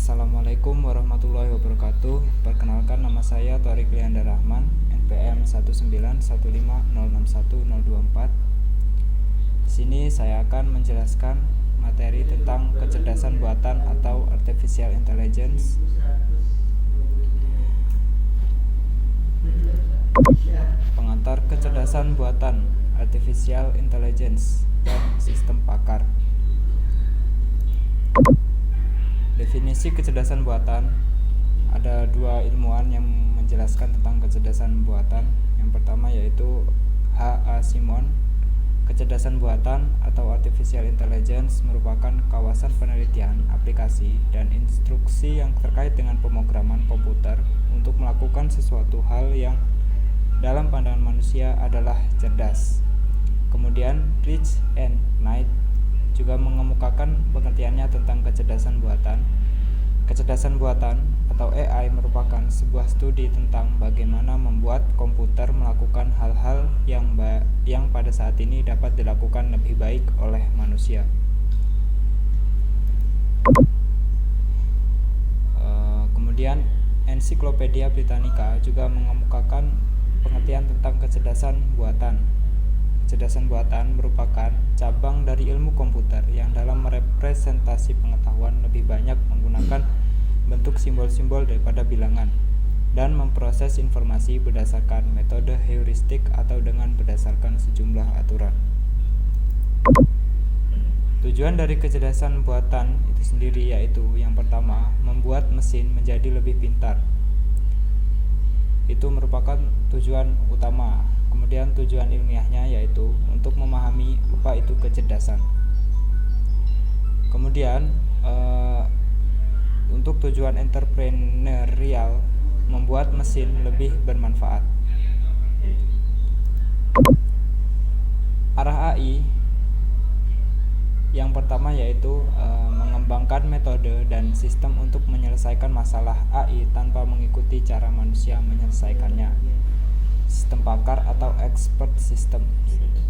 Assalamualaikum warahmatullahi wabarakatuh. Perkenalkan, nama saya Thorik Lianda Rahman, NPM 19150610024. Di sini saya akan menjelaskan materi tentang kecerdasan buatan atau artificial intelligence. Pengantar kecerdasan buatan, artificial intelligence, dan sistem pakar. Definisi kecerdasan buatan, ada dua ilmuwan yang menjelaskan tentang kecerdasan buatan. Yang pertama yaitu H.A. Simon. Kecerdasan buatan atau artificial intelligence merupakan kawasan penelitian, aplikasi, dan instruksi yang terkait dengan pemrograman komputer untuk melakukan sesuatu hal yang dalam pandangan manusia adalah cerdas. Kemudian Rich and Knight juga mengemukakan pengertiannya tentang kecerdasan buatan. Kecerdasan buatan atau AI merupakan sebuah studi tentang bagaimana membuat komputer melakukan hal-hal yang pada saat ini dapat dilakukan lebih baik oleh manusia. Kemudian Ensiklopedia Britannica juga mengemukakan pengertian tentang kecerdasan buatan. Kecerdasan buatan merupakan cabang dari ilmu komputer yang dalam merepresentasi pengetahuan lebih banyak menggunakan bentuk simbol-simbol daripada bilangan dan memproses informasi berdasarkan metode heuristik atau dengan berdasarkan sejumlah aturan. Tujuan dari kecerdasan buatan itu sendiri yaitu yang pertama, membuat mesin menjadi lebih pintar. Itu merupakan tujuan utama. Kemudian tujuan ilmiahnya yaitu untuk memahami apa itu kecerdasan. Kemudian untuk tujuan entrepreneurial, membuat mesin lebih bermanfaat. Arah AI yang pertama yaitu mengembangkan metode dan sistem untuk menyelesaikan masalah AI tanpa mengikuti cara manusia menyelesaikannya. Sistem pakar atau expert system.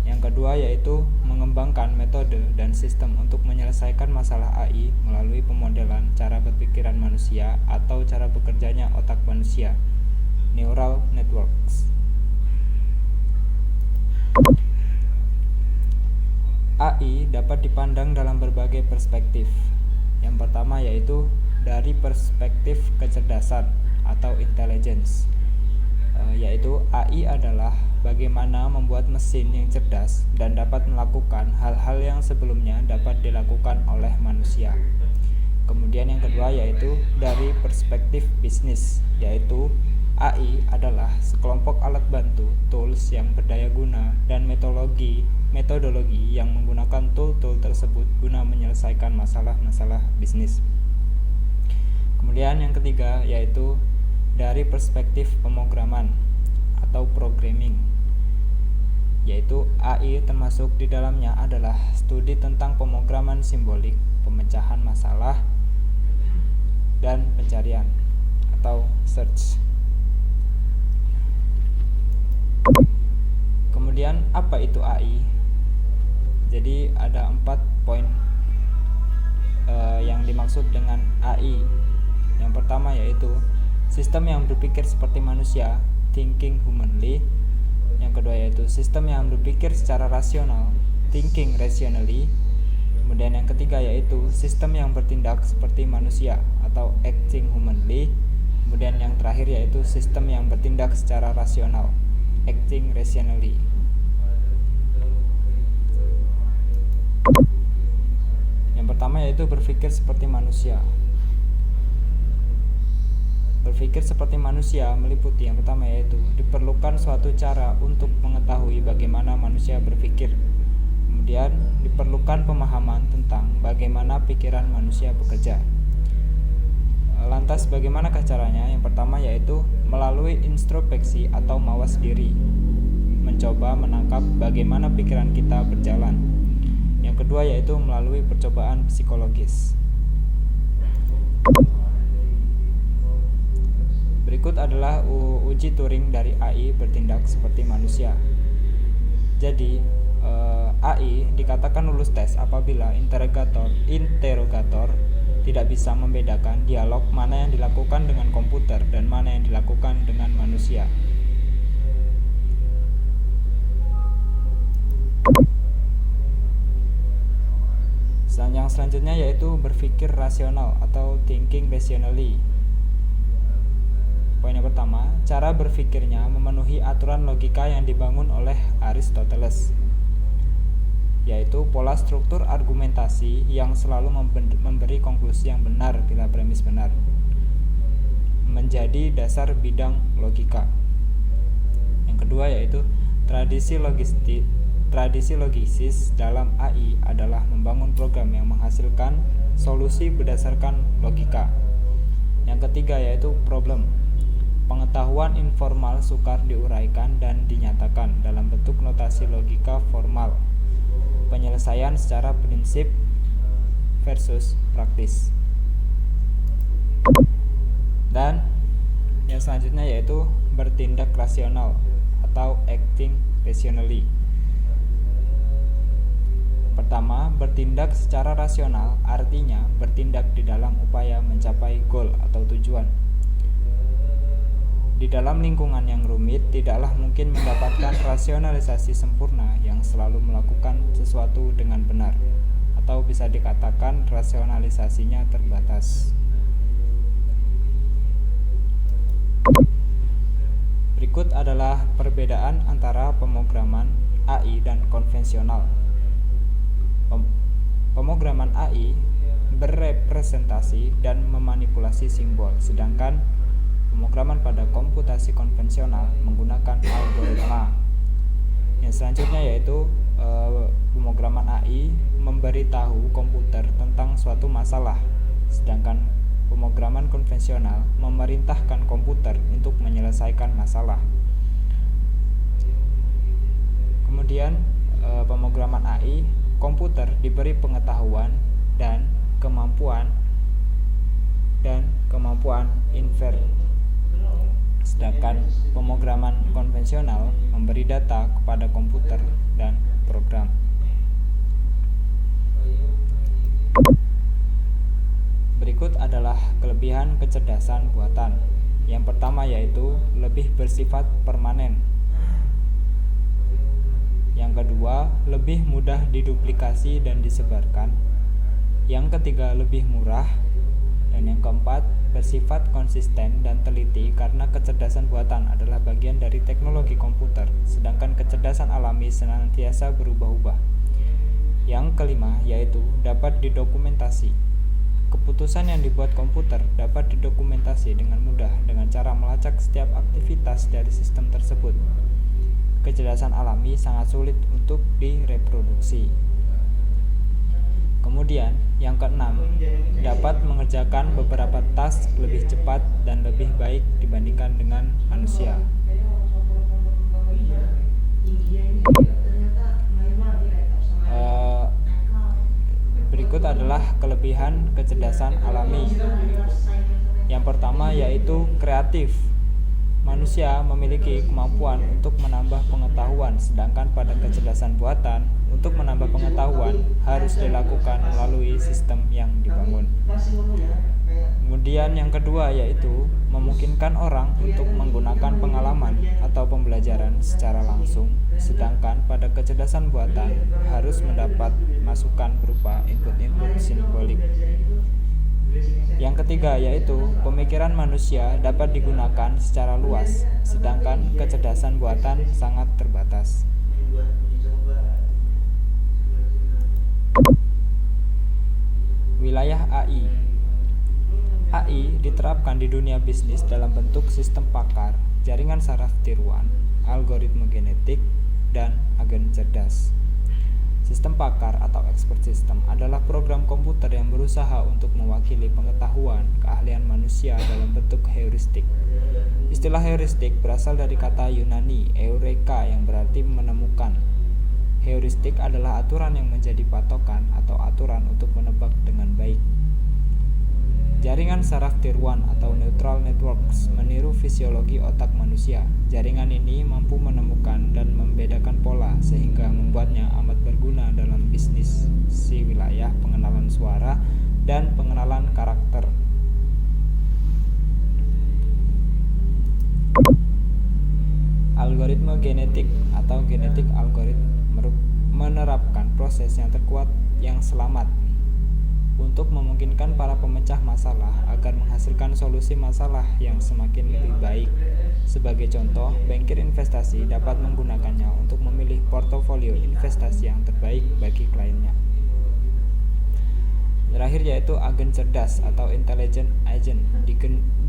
Yang kedua yaitu mengembangkan metode dan sistem untuk menyelesaikan masalah AI melalui pemodelan cara berpikiran manusia atau cara bekerjanya otak manusia, neural networks. AI dapat dipandang dalam berbagai perspektif. Yang pertama yaitu dari perspektif kecerdasan atau intelligence, yaitu AI adalah bagaimana membuat mesin yang cerdas dan dapat melakukan hal-hal yang sebelumnya dapat dilakukan oleh manusia. Kemudian yang kedua yaitu dari perspektif bisnis, yaitu AI adalah sekelompok alat bantu, tools yang berdaya guna dan metodologi yang menggunakan tool-tool tersebut guna menyelesaikan masalah-masalah bisnis. Kemudian yang ketiga yaitu dari perspektif pemrograman atau programming, yaitu AI termasuk di dalamnya adalah studi tentang pemrograman simbolik, pemecahan masalah, dan pencarian atau search. Kemudian apa itu AI? Jadi ada 4 poin yang dimaksud dengan AI. Yang pertama yaitu sistem yang berpikir seperti manusia, thinking humanly. Yang kedua yaitu sistem yang berpikir secara rasional, thinking rationally. Kemudian yang ketiga yaitu sistem yang bertindak seperti manusia atau acting humanly. Kemudian yang terakhir yaitu sistem yang bertindak secara rasional, acting rationally. Yang pertama yaitu berpikir seperti manusia. Berpikir seperti manusia meliputi yang pertama yaitu diperlukan suatu cara untuk mengetahui bagaimana manusia berpikir. Kemudian diperlukan pemahaman tentang bagaimana pikiran manusia bekerja. Lantas bagaimanakah caranya? Yang pertama yaitu melalui introspeksi atau mawas diri, mencoba menangkap bagaimana pikiran kita berjalan. Yang kedua yaitu melalui percobaan psikologis. Berikut adalah uji Turing dari AI bertindak seperti manusia. Jadi, AI dikatakan lulus tes apabila interrogator tidak bisa membedakan dialog mana yang dilakukan dengan komputer dan mana yang dilakukan dengan manusia. Yang selanjutnya yaitu berpikir rasional atau thinking rationally. Poin yang pertama, cara berpikirnya memenuhi aturan logika yang dibangun oleh Aristoteles, yaitu pola struktur argumentasi yang selalu memberi konklusi yang benar bila premis benar, menjadi dasar bidang logika. Yang kedua yaitu tradisi logisis dalam AI adalah membangun program yang menghasilkan solusi berdasarkan logika. Yang ketiga yaitu problem. Pengetahuan informal sukar diuraikan dan dinyatakan dalam bentuk notasi logika formal. Penyelesaian secara prinsip versus praktis. Dan yang selanjutnya yaitu bertindak rasional atau acting rationally. Pertama, bertindak secara rasional artinya bertindak di dalam upaya mencapai goal atau tujuan. Di dalam lingkungan yang rumit, tidaklah mungkin mendapatkan rasionalisasi sempurna yang selalu melakukan sesuatu dengan benar, atau bisa dikatakan rasionalisasinya terbatas. Berikut adalah perbedaan antara pemrograman AI dan konvensional. Pemrograman AI berepresentasi dan memanipulasi simbol, sedangkan pemrograman pada komputasi konvensional menggunakan algoritma. Yang selanjutnya yaitu pemrograman AI memberitahu komputer tentang suatu masalah, sedangkan pemrograman konvensional memerintahkan komputer untuk menyelesaikan masalah. Kemudian pemrograman AI, komputer diberi pengetahuan dan kemampuan infer. Sedangkan pemrograman konvensional memberi data kepada komputer dan program. Berikut adalah kelebihan kecerdasan buatan. Yang pertama yaitu lebih bersifat permanen. Yang kedua, lebih mudah diduplikasi dan disebarkan. Yang ketiga, lebih murah. Dan yang keempat, bersifat konsisten dan teliti karena kecerdasan buatan adalah bagian dari teknologi komputer, sedangkan kecerdasan alami senantiasa berubah-ubah. Yang kelima yaitu dapat didokumentasi. Keputusan yang dibuat komputer dapat didokumentasi dengan mudah dengan cara melacak setiap aktivitas dari sistem tersebut. Kecerdasan alami sangat sulit untuk direproduksi. Kemudian, yang keenam, dapat mengerjakan beberapa task lebih cepat dan lebih baik dibandingkan dengan manusia. Berikut adalah kelebihan kecerdasan alami. Yang pertama yaitu kreatif. Manusia memiliki kemampuan untuk menambah pengetahuan, sedangkan pada kecerdasan buatan, untuk menambah pengetahuan harus dilakukan melalui sistem yang dibangun. Kemudian yang kedua yaitu memungkinkan orang untuk menggunakan pengalaman atau pembelajaran secara langsung, sedangkan pada kecerdasan buatan harus mendapat masukan berupa input-input simbolik. Yang ketiga yaitu pemikiran manusia dapat digunakan secara luas, sedangkan kecerdasan buatan sangat terbatas. Wilayah AI. AI diterapkan di dunia bisnis dalam bentuk sistem pakar, jaringan saraf tiruan, algoritma genetik, dan agen cerdas. Sistem pakar atau expert system adalah program komputer yang berusaha untuk mewakili pengetahuan keahlian manusia dalam bentuk heuristik. Istilah heuristik berasal dari kata Yunani eureka yang berarti menemukan. Heuristik adalah aturan yang menjadi patokan atau aturan untuk menebak dengan baik. Jaringan saraf tiruan atau neural networks meniru fisiologi otak manusia. Jaringan ini mampu menemukan dan membedakan pola sehingga membuatnya amat berguna dalam bisnis wilayah pengenalan suara dan pengenalan karakter. Algoritma genetik atau genetik algoritma menerapkan proses yang terkuat yang selamat untuk memungkinkan para pemecah masalah agar menghasilkan solusi masalah yang semakin lebih baik. Sebagai contoh, bankir investasi dapat menggunakannya untuk memilih portofolio investasi yang terbaik bagi kliennya. Terakhir yaitu agen cerdas atau intelligent agent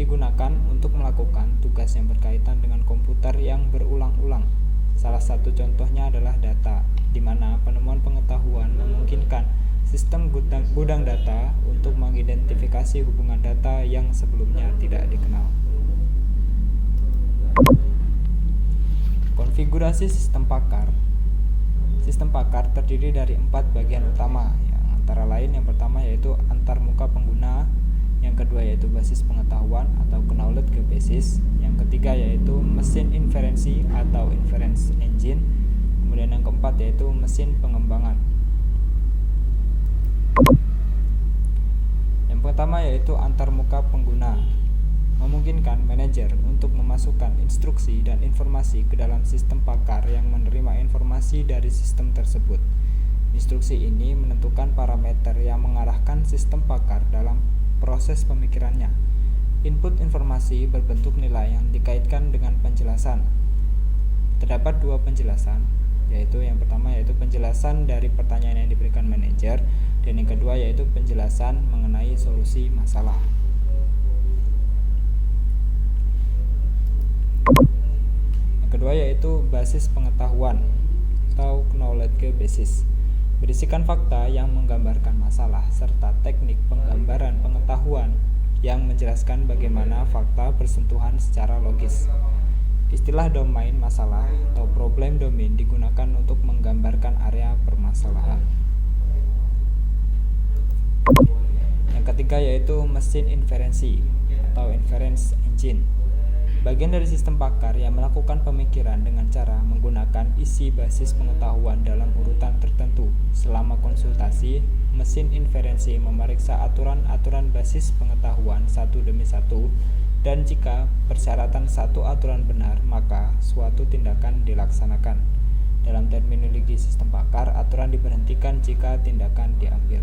digunakan untuk melakukan tugas yang berkaitan dengan komputer yang berulang-ulang. Salah satu contohnya adalah data, di mana penemuan pengetahuan memungkinkan sistem gudang data untuk mengidentifikasi hubungan data yang sebelumnya tidak dikenal. Konfigurasi sistem pakar. Sistem pakar terdiri dari 4 bagian utama, antara lain yang pertama yaitu antarmuka pengguna, yang kedua yaitu basis pengetahuan atau knowledge basis, yang ketiga yaitu mesin inferensi atau inference engine, kemudian yang keempat yaitu mesin pengembangan. Yang pertama yaitu antarmuka pengguna, memungkinkan manajer untuk memasukkan instruksi dan informasi ke dalam sistem pakar yang menerima informasi dari sistem tersebut. Instruksi ini menentukan parameter yang mengarahkan sistem pakar dalam proses pemikirannya. Input informasi berbentuk nilai yang dikaitkan dengan penjelasan. Terdapat 2 penjelasan, yaitu yang pertama yaitu penjelasan dari pertanyaan yang diberikan manajer, dan yang kedua yaitu penjelasan mengenai solusi masalah. Yang kedua yaitu basis pengetahuan atau knowledge basis, berisikan fakta yang menggambarkan masalah serta teknik penggambaran pengetahuan yang menjelaskan bagaimana fakta bersentuhan secara logis. Istilah domain masalah atau problem domain digunakan untuk menggambarkan area permasalahan. Yang ketiga yaitu mesin inferensi atau inference engine, bagian dari sistem pakar yang melakukan pemikiran dengan cara menggunakan isi basis pengetahuan dalam urutan tertentu. Selama konsultasi, mesin inferensi memeriksa aturan-aturan basis pengetahuan satu demi satu, dan jika persyaratan satu aturan benar, maka suatu tindakan dilaksanakan. Dalam terminologi sistem pakar, aturan diberhentikan jika tindakan diambil.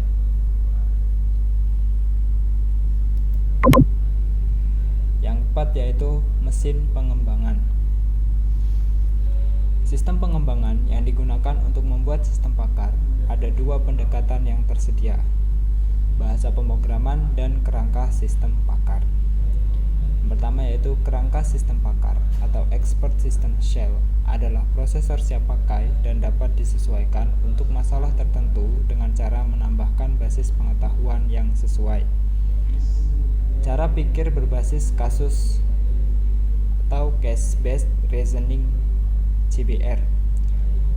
Yang keempat yaitu mesin pengembangan. Sistem pengembangan yang digunakan untuk membuat sistem pakar ada 2 pendekatan yang tersedia: bahasa pemrograman dan kerangka sistem pakar. Yang pertama yaitu kerangka sistem pakar atau expert system shell adalah prosesor siap pakai dan dapat disesuaikan untuk masalah tertentu dengan cara menambahkan basis pengetahuan yang sesuai. Cara pikir berbasis kasus atau case-based reasoning CBR.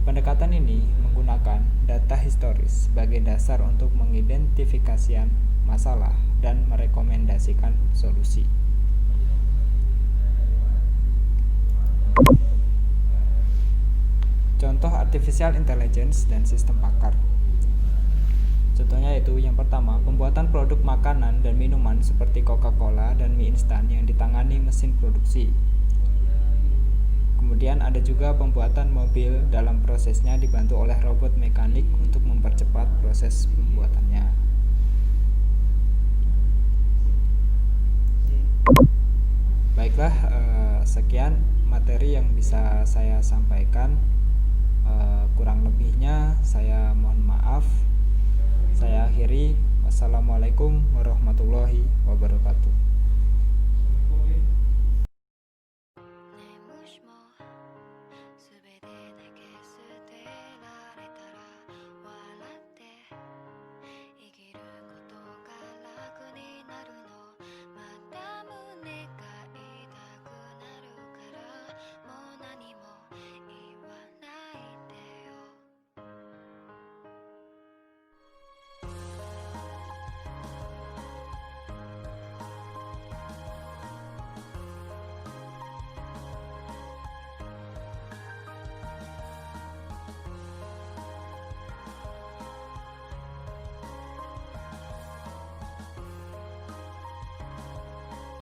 Pendekatan ini menggunakan data historis sebagai dasar untuk mengidentifikasikan masalah dan merekomendasikan solusi. Contoh artificial intelligence dan sistem pakar. Contohnya yaitu yang pertama, pembuatan produk makanan dan minuman seperti Coca-Cola dan mie instan yang ditangani mesin produksi. Kemudian ada juga pembuatan mobil, dalam prosesnya dibantu oleh robot mekanik untuk mempercepat proses pembuatannya. Baiklah, sekian materi yang bisa saya sampaikan. Kurang lebihnya saya mohon maaf. Saya akhiri. Wassalamualaikum warahmatullahi wabarakatuh.